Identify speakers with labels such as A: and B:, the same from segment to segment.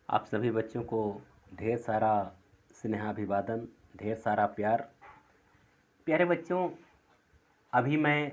A: आप सभी बच्चों को ढेर सारा स्नेहाभिवादन, ढेर सारा प्यार। प्यारे बच्चों, अभी मैं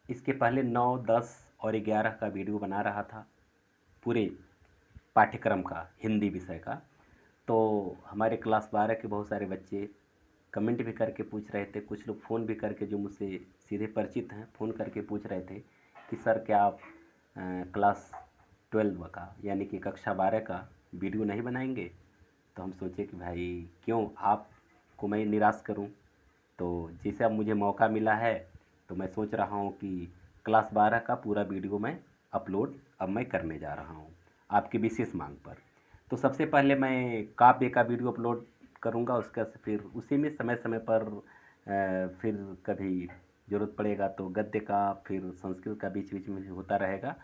A: इसके पहले 9, 10 और 11 का वीडियो बना रहा था, पूरे पाठ्यक्रम का, हिंदी विषय का। तो हमारे क्लास 12 के बहुत सारे बच्चे कमेंट भी करके पूछ रहे थे, कुछ लोग फ़ोन भी करके, जो मुझसे सीधे परिचित हैं, फ़ोन करके पूछ रहे थे कि सर क्या आप क्लास 12 का यानी कि कक्षा 12 का वीडियो नहीं बनाएंगे। तो हम सोचे कि भाई क्यों आपको मैं निराश करूं। तो जैसे अब मुझे मौका मिला है तो मैं सोच रहा हूं कि क्लास 12 का पूरा वीडियो मैं अपलोड अब मैं करने जा रहा हूं आपकी विशेष मांग पर। तो सबसे पहले मैं काव्य का वीडियो अपलोड करूंगा, उसका फिर उसी में समय समय पर फिर कभी ज़रूरत पड़ेगा तो गद्य का, फिर संस्कृत का बीच बीच में होता रहेगा।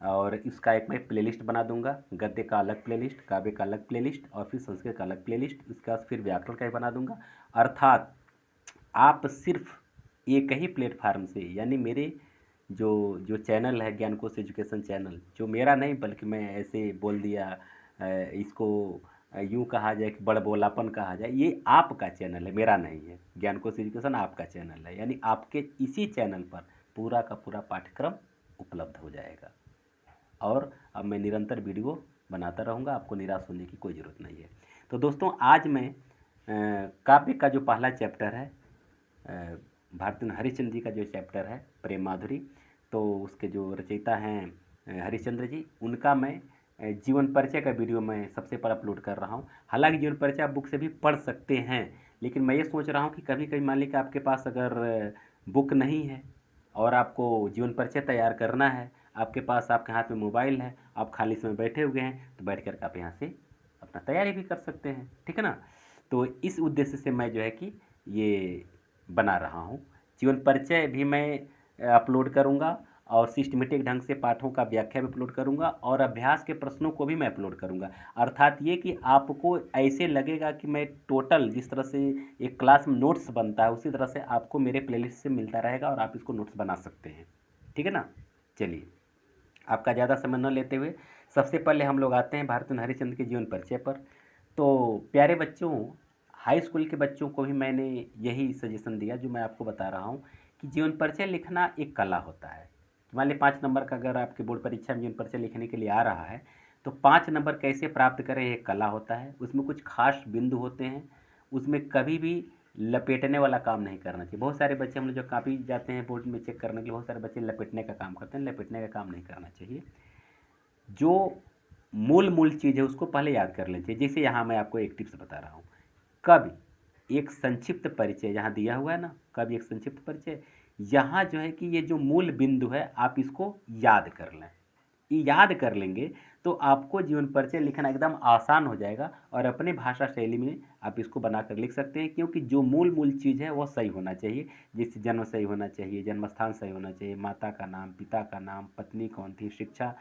A: और इसका एक मैं प्लेलिस्ट बना दूंगा, गद्य का अलग प्लेलिस्ट, काव्य का अलग प्लेलिस्ट और फिर संस्कृत का अलग प्लेलिस्ट, उसके बाद फिर व्याकरण का ही बना दूंगा। अर्थात आप सिर्फ एक ही प्लेटफार्म से, यानी मेरे जो जो चैनल है ज्ञानकोश एजुकेशन चैनल, जो मेरा नहीं बल्कि मैं ऐसे बोल दिया इसको यूँ कहा जाए कि बड़बोलापन कहा जाए, ये आपका चैनल है, मेरा नहीं है। ज्ञानकोश एजुकेशन आपका चैनल है, यानी आपके इसी चैनल पर पूरा का पूरा पाठ्यक्रम उपलब्ध हो जाएगा। और अब मैं निरंतर वीडियो बनाता रहूँगा, आपको निराश होने की कोई ज़रूरत नहीं है। तो दोस्तों, आज मैं काव्य का जो पहला चैप्टर है, भारतेंदु हरिश्चंद्र जी का जो चैप्टर है प्रेम माधुरी, तो उसके जो रचयिता हैं हरिश्चंद्र जी, उनका मैं जीवन परिचय का वीडियो मैं सबसे पहले अपलोड कर रहा हूँ। हालांकि जीवन परिचय आप बुक से भी पढ़ सकते हैं, लेकिन मैं ये सोच रहा हूँ कि कभी कभी मान लीजिए कि आपके पास अगर बुक नहीं है और आपको जीवन परिचय तैयार करना है, आपके पास आपके हाथ में मोबाइल है, आप खाली समय बैठे हुए हैं, तो बैठ करके आप यहाँ से अपना तैयारी भी कर सकते हैं, ठीक है ना। तो इस उद्देश्य से मैं जो है कि ये बना रहा हूँ। जीवन परिचय भी मैं अपलोड करूँगा और सिस्टमेटिक ढंग से पाठों का व्याख्या भी अपलोड करूँगा और अभ्यास के प्रश्नों को भी मैं अपलोड करूँगा। अर्थात ये कि आपको ऐसे लगेगा कि मैं टोटल जिस तरह से एक क्लास में नोट्स बनता है, उसी तरह से आपको मेरे प्लेलिस्ट से मिलता रहेगा और आप इसको नोट्स बना सकते हैं, ठीक है ना। चलिए, आपका ज़्यादा समय न लेते हुए सबसे पहले हम लोग आते हैं भारतेंदु हरिश्चंद्र के जीवन परिचय पर। तो प्यारे बच्चों, हाई स्कूल के बच्चों को भी मैंने यही सजेशन दिया जो मैं आपको बता रहा हूँ कि जीवन परिचय लिखना एक कला होता है। मान लीजिए 5 नंबर का अगर आपके बोर्ड परीक्षा में जीवन परिचय लिखने के लिए आ रहा है, तो 5 नंबर कैसे प्राप्त करें, एक कला होता है। उसमें कुछ खास बिंदु होते हैं, उसमें कभी भी लपेटने वाला काम नहीं करना चाहिए। बहुत सारे बच्चे हम लोग जो कापी जाते हैं बोर्ड में चेक करने के लिए, बहुत सारे बच्चे लपेटने का काम करते हैं, लपेटने का काम नहीं करना चाहिए। जो मूल मूल चीज़ है उसको पहले याद कर लेना चाहिए। जैसे यहाँ मैं आपको एक टिप्स बता रहा हूँ, कवि एक संक्षिप्त परिचय यहाँ दिया हुआ है ना, कवि एक संक्षिप्त परिचय, यहाँ जो है कि ये जो मूल बिंदु है आप इसको याद कर लें। ये याद कर लेंगे तो आपको जीवन परिचय लिखना एकदम आसान हो जाएगा और अपने भाषा शैली में आप इसको बनाकर लिख सकते हैं, क्योंकि जो मूल मूल चीज़ है वो सही होना चाहिए। जैसे जन्म सही होना चाहिए, जन्म स्थान सही होना चाहिए, माता का नाम, पिता का नाम, पत्नी कौन थी, शिक्षा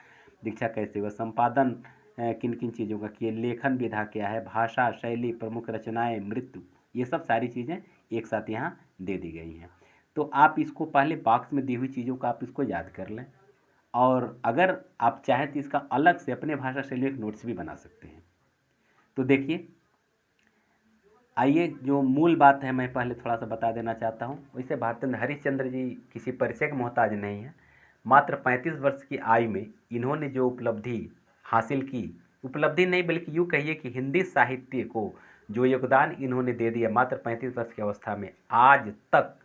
A: दीक्षा कैसे हुआ, संपादन किन किन चीज़ों का किए, लेखन विधा क्या है, भाषा शैली, प्रमुख रचनाएं, मृत्यु, ये सब सारी चीज़ें एक साथ यहाँ दे दी गई हैं। तो आप इसको पहले बॉक्स में दी हुई चीज़ों का आप इसको याद कर लें, और अगर आप चाहें तो इसका अलग से अपने भाषा शैली में एक नोट्स भी बना सकते हैं। तो देखिए, आइए जो मूल बात है मैं पहले थोड़ा सा बता देना चाहता हूँ। वैसे भारतेंदु हरिश्चंद्र जी किसी परिचय के मोहताज नहीं है। मात्र 35 वर्ष की आयु में इन्होंने जो उपलब्धि हासिल की, उपलब्धि नहीं बल्कि यूँ कहिए कि हिंदी साहित्य को जो योगदान इन्होंने दे दिया मात्र 35 वर्ष की अवस्था में, आज तक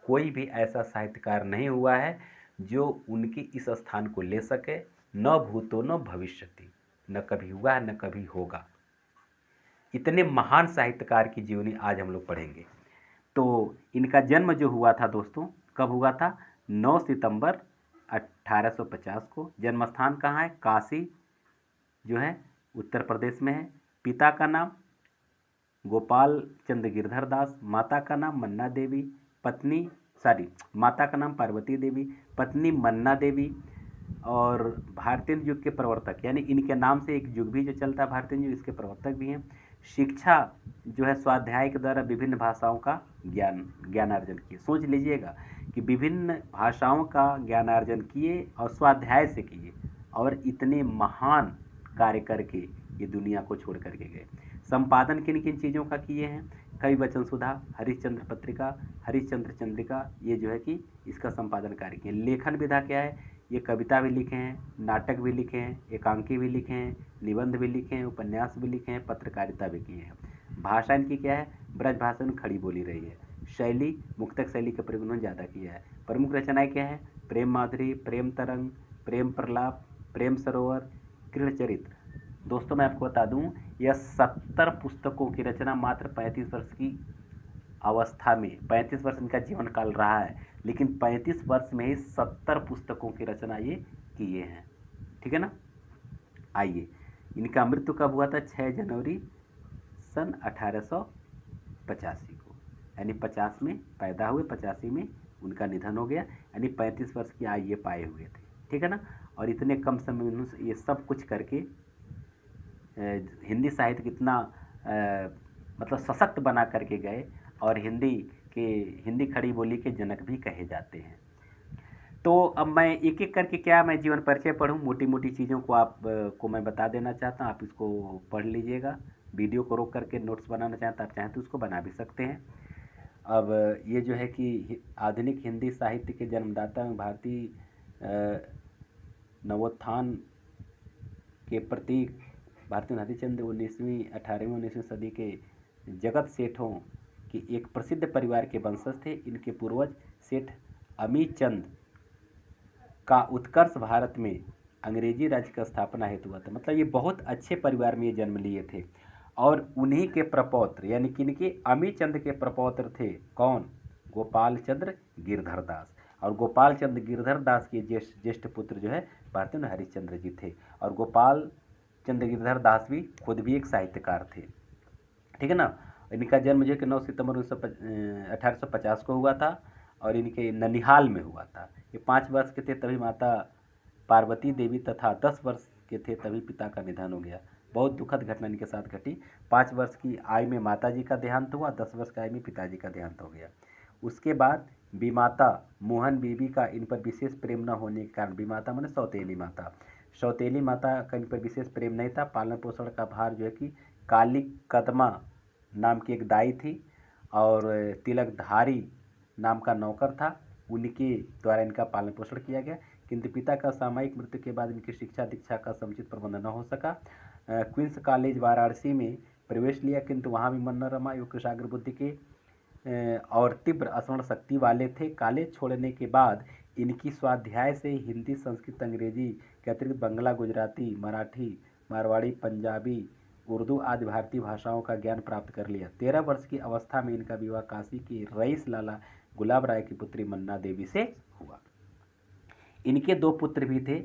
A: कोई भी ऐसा साहित्यकार नहीं हुआ है जो उनकी इस स्थान को ले सके। न भूतो न भविष्यति, न कभी हुआ है न कभी होगा। इतने महान साहित्यकार की जीवनी आज हम लोग पढ़ेंगे। तो इनका जन्म जो हुआ था दोस्तों, कब हुआ था, 9 सितंबर 1850 को। जन्म स्थान कहाँ है, काशी जो है उत्तर प्रदेश में है। पिता का नाम गोपाल चंद्र गिरधर दास, माता का नाम मन्ना देवी, पत्नी माता का नाम पार्वती देवी, पत्नी मन्ना देवी। और भारतेंदु युग के प्रवर्तक, यानी इनके नाम से एक युग भी जो चलता है भारतेंदु युग, इसके प्रवर्तक भी हैं। शिक्षा जो है स्वाध्याय के द्वारा विभिन्न भाषाओं का ज्ञानार्जन किए। सोच लीजिएगा कि विभिन्न भाषाओं का ज्ञानार्जन किए और स्वाध्याय से किए, और इतने महान कार्य करके ये दुनिया को छोड़ करके गए। संपादन किन किन चीज़ों का किए हैं? कवि वचन सुधा, हरिश्चंद्र पत्रिका, हरिश्चंद्र चंद्रिका, ये जो है कि इसका संपादन कार्य किए। लेखन विधा क्या है? ये कविता भी लिखे हैं, नाटक भी लिखे हैं, एकांकी भी लिखे हैं, निबंध भी लिखे हैं, उपन्यास भी लिखे हैं, पत्रकारिता भी की है। भाषा इनकी क्या है? ब्रज भाषा में खड़ी बोली रही है। शैली मुक्तक शैली का प्रयोग उन्होंने ज़्यादा किया है। प्रमुख रचनाएं क्या है? प्रेम माधुरी, प्रेम तरंग, प्रेम प्रलाप, प्रेम सरोवर, कृणचरित्र। दोस्तों मैं आपको बता दूं, यह 70 पुस्तकों की रचना मात्र 35 वर्ष की अवस्था में, 35 वर्ष इनका जीवन काल रहा है, लेकिन 35 वर्ष में ही 70 पुस्तकों की रचना ये किए हैं। ठीक है ना। आइए, इनका मृत्यु कब हुआ था? 6 जनवरी सन 1885 को, यानी 50 में पैदा हुए, 85 में उनका निधन हो गया, यानी 35 वर्ष की आयु ये पाए हुए थे। ठीक है ना। और इतने कम समय में ये सब कुछ करके हिंदी साहित्य कितना मतलब सशक्त बना करके गए, और हिंदी खड़ी बोली के जनक भी कहे जाते हैं। तो अब मैं एक एक करके क्या मैं जीवन परिचय पढ़ूं, मोटी मोटी चीज़ों को को मैं बता देना चाहता हूं, आप इसको पढ़ लीजिएगा। वीडियो को रोक करके नोट्स बनाना चाहता आप चाहें तो उसको बना भी सकते हैं। अब ये जो है कि आधुनिक हिंदी साहित्य के जन्मदाता भारतीय नवोत्थान के प्रतीक भारतीय हरिश्चंद्र 18वीं सदी के जगत सेठों की एक प्रसिद्ध परिवार के वंशज थे। इनके पूर्वज सेठ अमीचंद का उत्कर्ष भारत में अंग्रेजी राज्य की स्थापना हेतु हुआ था। मतलब ये बहुत अच्छे परिवार में ये जन्म लिए थे, और उन्हीं के प्रपौत्र यानी कि इनके अमीचंद के प्रपौत्र थे कौन? गोपाल चंद्र गिरधर दास। और गोपाल चंद्र गिरधर दास के ज्येष्ठ पुत्र जो है भारतीय हरिश्चंद्र जी थे। और गोपाल चंद्र गिरधर दास भी खुद भी एक साहित्यकार थे। ठीक है ना। इनका जन्म जो है कि 9 सितंबर 1850 को हुआ था, और इनके ननिहाल में हुआ था। ये 5 वर्ष के थे तभी माता पार्वती देवी तथा 10 वर्ष के थे तभी पिता का निधन हो गया। बहुत दुखद घटना इनके साथ घटी। 5 वर्ष की आयु में माता जी का देहांत हुआ, 10 वर्ष की आयु में पिताजी का देहांत हो गया। उसके बाद बीमाता मोहन बीबी का इन पर विशेष प्रेम न होने के कारण, बीमाता माने सौतेली माता, सौतेली माता का इन पर विशेष प्रेम नहीं था। पालन पोषण का भार जो है कि काली कदमा नाम की एक दाई थी, और तिलकधारी नाम का नौकर था, उनके द्वारा इनका पालन पोषण किया गया। किंतु पिता का सामयिक मृत्यु के बाद इनकी शिक्षा दीक्षा का समुचित प्रबंध न हो सका। क्वींस कॉलेज वाराणसी में प्रवेश लिया, किंतु वहाँ भी मन न रमा। वे कुशाग्र बुद्धि के और तीव्र स्मरण शक्ति वाले थे। कॉलेज छोड़ने के बाद इनकी स्वाध्याय से हिंदी, संस्कृत, अंग्रेजी के अतिरिक्त बंगला, गुजराती, मराठी, मारवाड़ी, पंजाबी, उर्दू आदि भारतीय भाषाओं का ज्ञान प्राप्त कर लिया। 13 वर्ष की अवस्था में इनका विवाह काशी के रईस लाला गुलाब राय की पुत्री मन्ना देवी से हुआ। इनके 2 पुत्र भी थे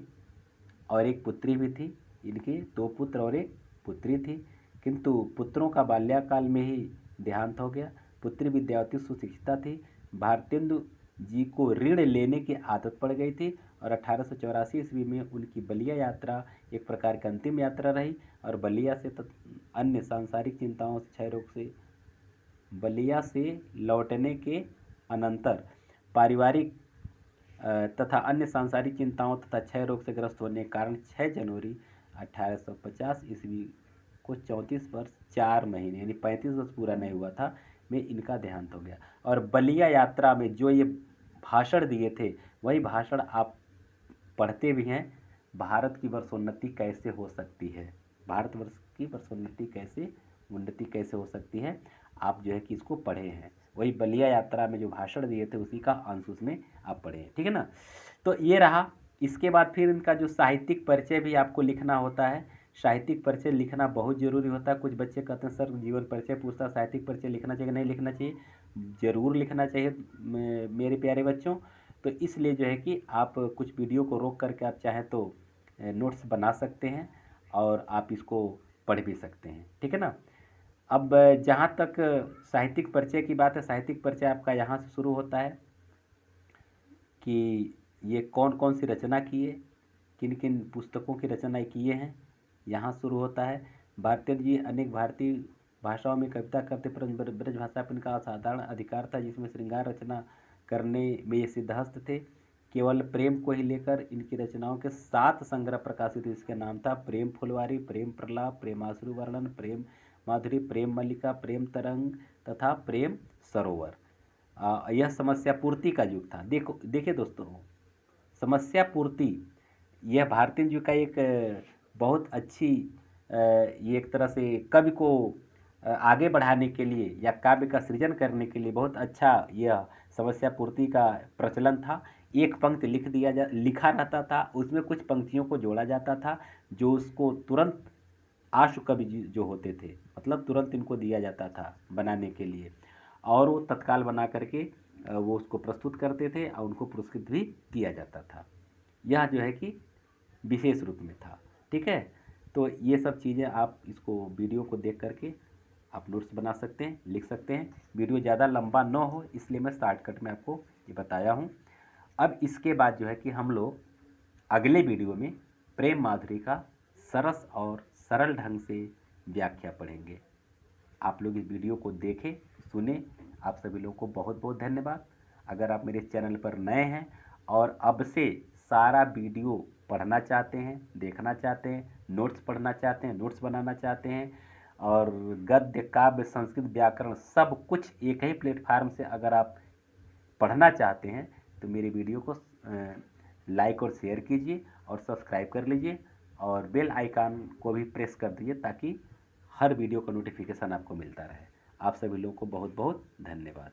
A: और एक पुत्री भी थी। इनके 2 पुत्र और एक पुत्री थी, किंतु पुत्रों का बाल्यकाल में ही देहांत हो गया। पुत्री विद्यावती सुशिक्षिता थी। भारतेंदु जी को ऋण लेने की आदत पड़ गई थी, और 1884 ईस्वी में उनकी बलिया यात्रा एक प्रकार की अंतिम यात्रा रही। और बलिया से अन्य सांसारिक चिंताओं से क्षय रोग से बलिया से लौटने के अनंतर पारिवारिक तथा अन्य सांसारिक चिंताओं तथा क्षय रोग से ग्रस्त होने के कारण 6 जनवरी 1850 ईस्वी को 34 वर्ष 4 महीने यानी 35 वर्ष पूरा नहीं हुआ था में इनका देहांत हो गया। और बलिया यात्रा में जो ये भाषण दिए थे वही भाषण आप पढ़ते भी हैं। भारत की वर्षोन्नति कैसे हो सकती है, भारतवर्ष की वर्षोन्नति उन्नति कैसे हो सकती है, आप जो है कि इसको पढ़े हैं। वही बलिया यात्रा में जो भाषण दिए थे उसी का अंश उसमें आप पढ़े हैं। ठीक है ना। तो ये रहा। इसके बाद फिर इनका जो साहित्यिक परिचय भी आपको लिखना होता है। साहित्यिक परिचय लिखना बहुत ज़रूरी होता है। कुछ बच्चे कहते हैं सर जीवन परिचय पूछता, साहित्यिक परिचय लिखना चाहिए नहीं लिखना चाहिए? ज़रूर लिखना चाहिए मेरे प्यारे बच्चों। तो इसलिए जो है कि आप कुछ वीडियो को रोक करके आप चाहें तो नोट्स बना सकते हैं, और आप इसको पढ़ भी सकते हैं। ठीक है ना। अब जहाँ तक साहित्यिक परिचय की बात है, साहित्यिक परिचय आपका यहाँ से शुरू होता है कि ये कौन कौन सी रचना किए, किन किन पुस्तकों की रचना किए हैं, यहाँ शुरू होता है। भारतेंद्र जी अनेक भारतीय भाषाओं में कविता करते, परंतु ब्रज भाषा पर इनका असाधारण अधिकार था, जिसमें श्रृंगार रचना करने में ये सिद्धहस्त थे। केवल प्रेम को ही लेकर इनकी रचनाओं के 7 संग्रह प्रकाशित हुए। इसका नाम था प्रेम फुलवारी, प्रेम प्रलाप, प्रेमाश्रु वर्णन, प्रेम माधुरी, प्रेम मल्लिका, प्रेम तरंग तथा प्रेम सरोवर। यह समस्या पूर्ति का युग था। देखिए दोस्तों, समस्या पूर्ति यह भारतीय जी का एक बहुत अच्छी ये एक तरह से कवि को आगे बढ़ाने के लिए या काव्य का सृजन करने के लिए बहुत अच्छा यह समस्या पूर्ति का प्रचलन था। एक पंक्ति लिखा रहता था, उसमें कुछ पंक्तियों को जोड़ा जाता था जो उसको तुरंत आशु कवि जो होते थे, मतलब तुरंत इनको दिया जाता था बनाने के लिए, और वो तत्काल बना करके वो उसको प्रस्तुत करते थे और उनको पुरस्कृत भी किया जाता था। यह जो है कि विशेष रूप में था। ठीक है, तो ये सब चीज़ें आप इसको वीडियो को देख करके आप नोट्स बना सकते हैं, लिख सकते हैं। वीडियो ज़्यादा लंबा न हो इसलिए मैं शॉर्टकट में आपको ये बताया हूँ। अब इसके बाद जो है कि हम लोग अगले वीडियो में प्रेम माधुरी का सरस और सरल ढंग से व्याख्या पढ़ेंगे। आप लोग इस वीडियो को देखें, सुने। आप सभी लोगों को बहुत बहुत धन्यवाद। अगर आप मेरे चैनल पर नए हैं और अब से सारा वीडियो पढ़ना चाहते हैं, देखना चाहते हैं, नोट्स पढ़ना चाहते हैं, नोट्स बनाना चाहते हैं, और गद्य काव्य संस्कृत व्याकरण सब कुछ एक ही प्लेटफार्म से अगर आप पढ़ना चाहते हैं तो मेरे वीडियो को लाइक और शेयर कीजिए और सब्सक्राइब कर लीजिए और बेल आइकन को भी प्रेस कर दीजिए ताकि हर वीडियो का नोटिफिकेशन आपको मिलता रहे। आप सभी लोगों को बहुत बहुत धन्यवाद।